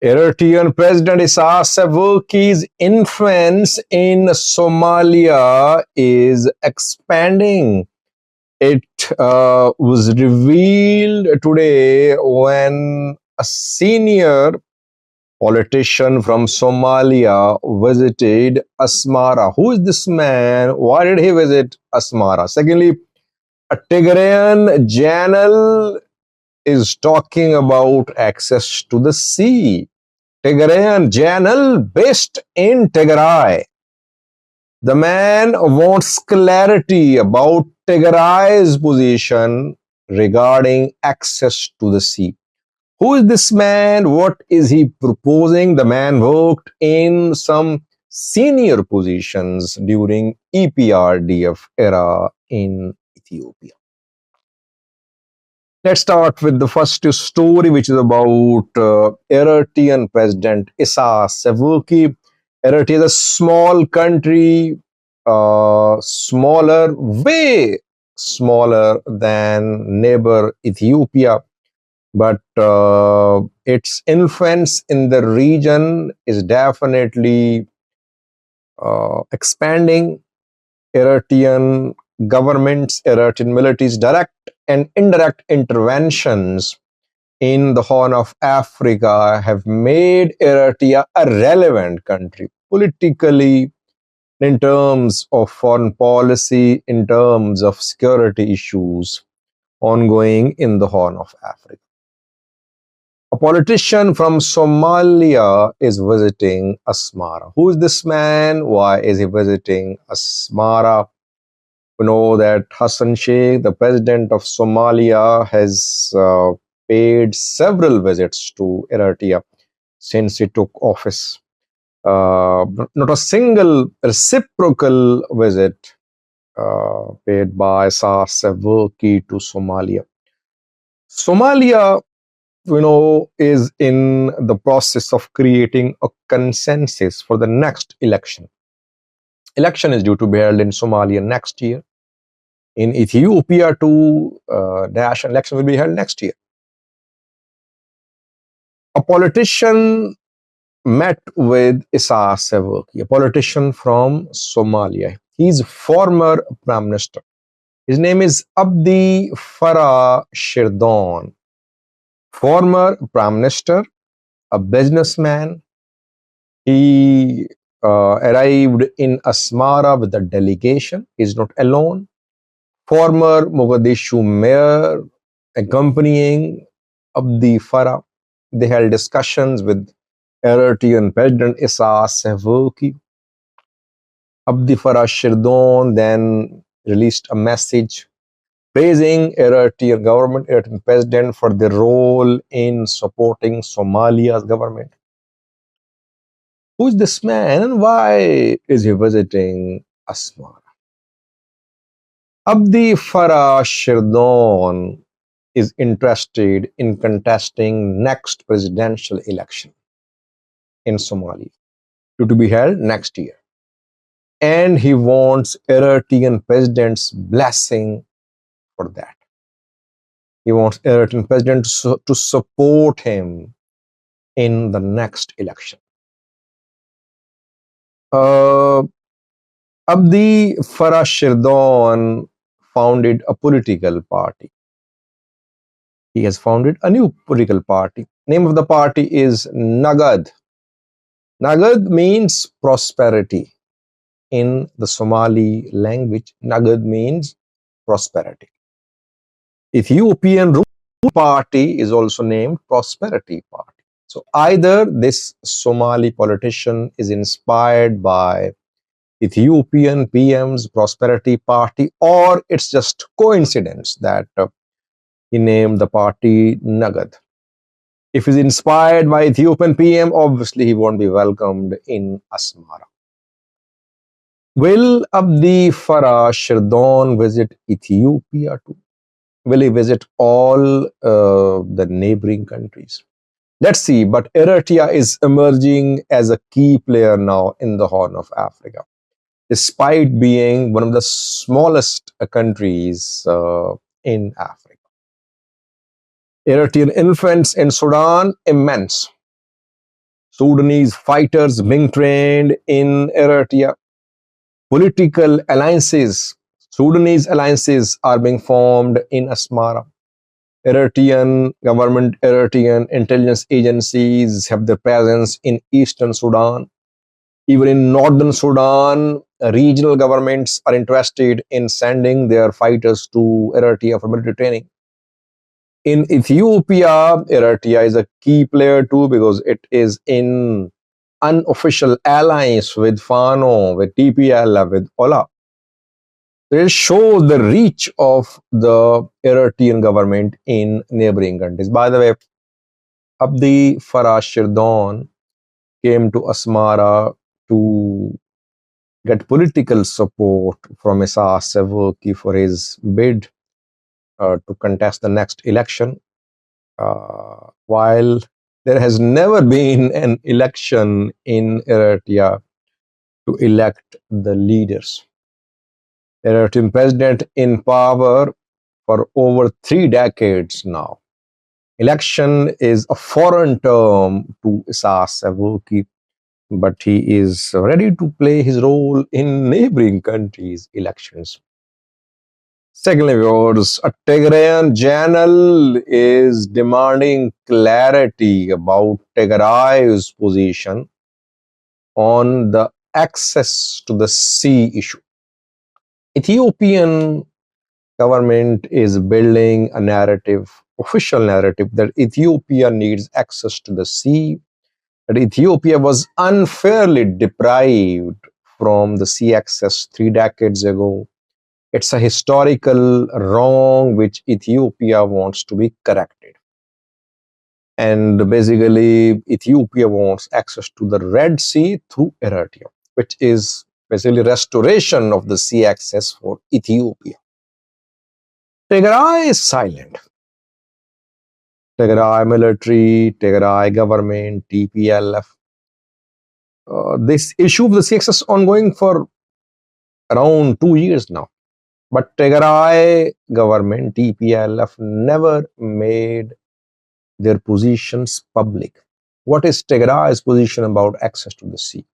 Eritrean President Isaias Afwerki's influence in Somalia is expanding. It was revealed today when a senior politician from Somalia visited Asmara. Who is this man? Why did he visit Asmara? Secondly, a Tigrayan General is talking about access to the sea. Tigrayan General based in Tigray. The man wants clarity about Tigray's position regarding access to the sea. Who is this man? What is he proposing? The man worked in some senior positions during EPRDF era in Ethiopia. Let's start with the first story, which is about Eritrean President Isaias Afwerki. Eritrea is a small country, smaller, way smaller than neighbor Ethiopia, but its influence in the region is definitely expanding. Eritrean governments, Eritrean militaries, direct and indirect interventions in the Horn of Africa have made Eritrea a relevant country politically, in terms of foreign policy, in terms of security issues ongoing in the Horn of Africa. A politician from Somalia is visiting Asmara. Who is this man? Why is he visiting Asmara? We know that Hassan Sheikh, the president of Somalia, has paid several visits to Eritrea since he took office. Not a single reciprocal visit paid by Isaias Afwerki to Somalia. Somalia, is in the process of creating a consensus for the next election. Election is due to be held in Somalia next year. In Ethiopia, too, national election will be held next year. A politician met with Isaias Afwerki, a politician from Somalia. He's former prime minister. His name is Abdi Farah Shirdon. Former prime minister, a businessman. He arrived in Asmara with a delegation. He's not alone. Former Mogadishu mayor accompanying Abdi Farah. They held discussions with Eritrean President Isaias Afwerki. Abdi Farah Shirdon then released a message praising Eritrean government, Eritrean president for their role in supporting Somalia's government. Who is this man and why is he visiting Asmara? Abdi Farah Shirdon is interested in contesting next presidential election in Somalia to be held next year. And he wants Eritrean president's blessing for that. He wants Eritrean president to support him in the next election. Abdi Farah Shirdon founded a political party. He has founded a new political party. Name of the party is Nagad. Nagad means prosperity. In the Somali language, Nagad means prosperity. Ethiopian party is also named Prosperity Party. So either this Somali politician is inspired by Ethiopian PM's Prosperity Party, or it's just coincidence that he named the party Nagad. If he's inspired by Ethiopian PM, obviously he won't be welcomed in Asmara. Will Abdi Farah Shirdon visit Ethiopia too? Will he visit all the neighboring countries? Let's see, but Eritrea is emerging as a key player now in the Horn of Africa, despite being one of the smallest countries in Africa. Eritrean influence in Sudan, immense. Sudanese fighters being trained in Eritrea. Political alliances, Sudanese alliances are being formed in Asmara. Eritrean government, Eritrean intelligence agencies have their presence in eastern Sudan. Even in northern Sudan, regional governments are interested in sending their fighters to Eritrea for military training. In Ethiopia, Eritrea is a key player too because it is in unofficial alliance with Fano, with TPLF, with Ola. It shows the reach of the Eritrean government in neighboring countries. By the way, Abdi Farah Shirdon came to Asmara to get political support from Isaias Afwerki for his bid to contest the next election. While there has never been an election in Eritrea to elect the leaders. Eritrean president in power for over 3 decades now. Election is a foreign term to Isaias Afwerki, but he is ready to play his role in neighboring countries' elections. Secondly, viewers, a Tigrayan General is demanding clarity about Tigray's position on the access to the sea issue. Ethiopian government is building a narrative, official narrative, that Ethiopia needs access to the sea, that Ethiopia was unfairly deprived from the sea access 3 decades ago. It's a historical wrong which Ethiopia wants to be corrected. And basically, Ethiopia wants access to the Red Sea through Eritrea, which is basically restoration of the sea access for Ethiopia. Tigray is silent. Tigray military, Tigray government, TPLF. This issue of the sea access ongoing for around 2 years now. But Tigray government, TPLF, never made their positions public. What is Tigray's position about access to the sea?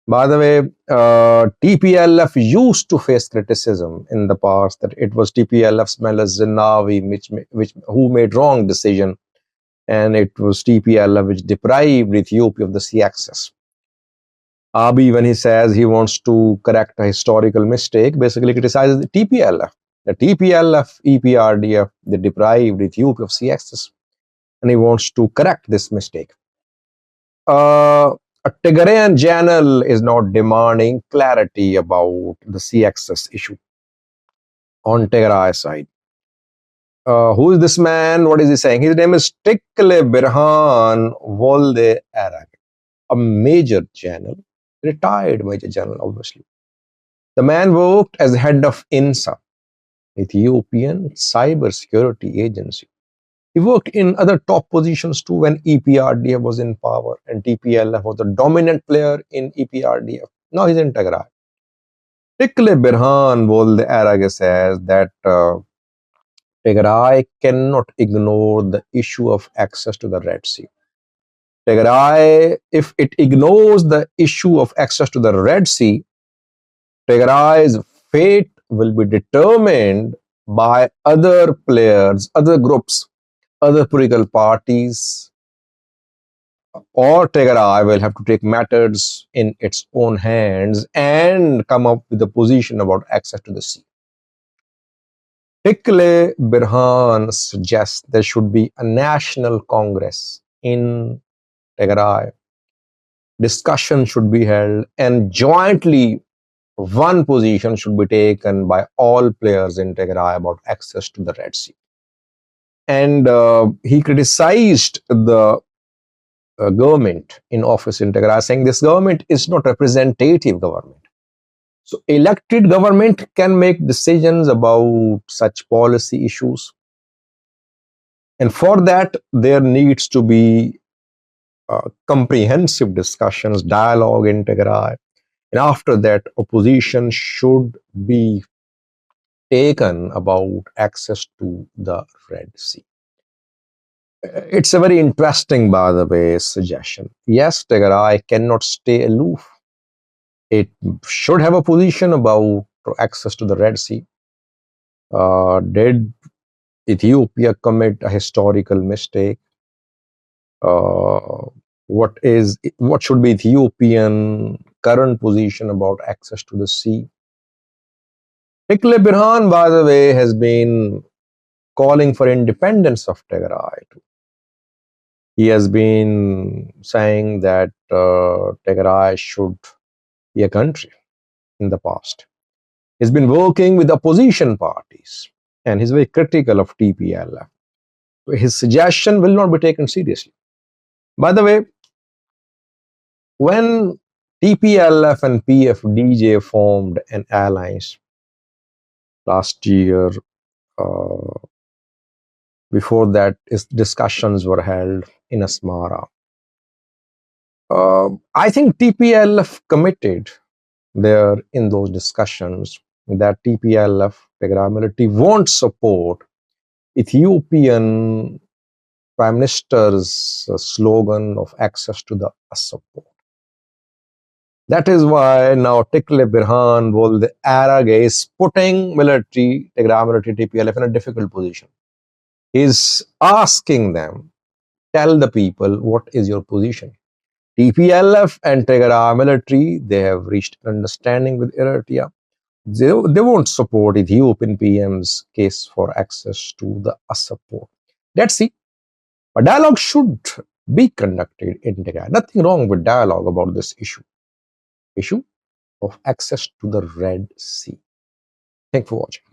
By the way, TPLF used to face criticism in the past that it was TPLF's Meles Zenawi who made wrong decision, and it was TPLF which deprived Ethiopia of the sea access. Abiy, when he says he wants to correct a historical mistake, basically criticizes the TPLF. The TPLF, EPRDF, they deprived Ethiopia of sea access, and he wants to correct this mistake. A Tigrayan General is now demanding clarity about the sea access issue on Tigray side. Who is this man? What is he saying? His name is Tekleberhan Woldearegay, a major general, retired major general, obviously. The man worked as head of INSA, Ethiopian Cyber Security Agency. He worked in other top positions too when EPRDF was in power and TPLF was the dominant player in EPRDF. Now he's in Tigray. Tekleberhan Woldearegay says that Tigray cannot ignore the issue of access to the Red Sea. Tigray, if it ignores the issue of access to the Red Sea, Tigray's fate will be determined by other players, other groups, other political parties, or Tigray will have to take matters in its own hands and come up with a position about access to the sea. Tekleberhan suggests there should be a national congress in Tigray. Discussion should be held and jointly one position should be taken by all players in Tigray about access to the Red Sea. And he criticized the government in office in Tigray, saying this government is not representative government. So elected government can make decisions about such policy issues. And for that, there needs to be comprehensive discussions, dialogue in Tigray. And after that, opposition should be taken about access to the Red Sea. It's a very interesting, by the way, suggestion. Yes, Tigray cannot stay aloof. It should have a position about access to the Red Sea. Did Ethiopia commit a historical mistake? Uh, what should be Ethiopian current position about access to the sea? Tekleberhan, by the way, has been calling for independence of Tigray. He has been saying that Tigray should be a country in the past. He's been working with opposition parties and he's very critical of TPLF. His suggestion will not be taken seriously. By the way, when TPLF and PFDJ formed an alliance last year, uh, before that, discussions were held in Asmara. I think TPLF committed there in those discussions that TPLF, Tigray military, won't support Ethiopian Prime Minister's slogan of access to the support. That is why now Tekleberhan Woldearegay is putting Tigray military TPLF in a difficult position. He's asking them, tell the people what is your position. TPLF and Tigray military, they have reached an understanding with Eritrea. They won't support Ethiopian PM's case for access to the support. Let's see. A dialogue should be conducted in Tigray. Nothing wrong with dialogue about this issue of access to the Red Sea. Thanks for watching.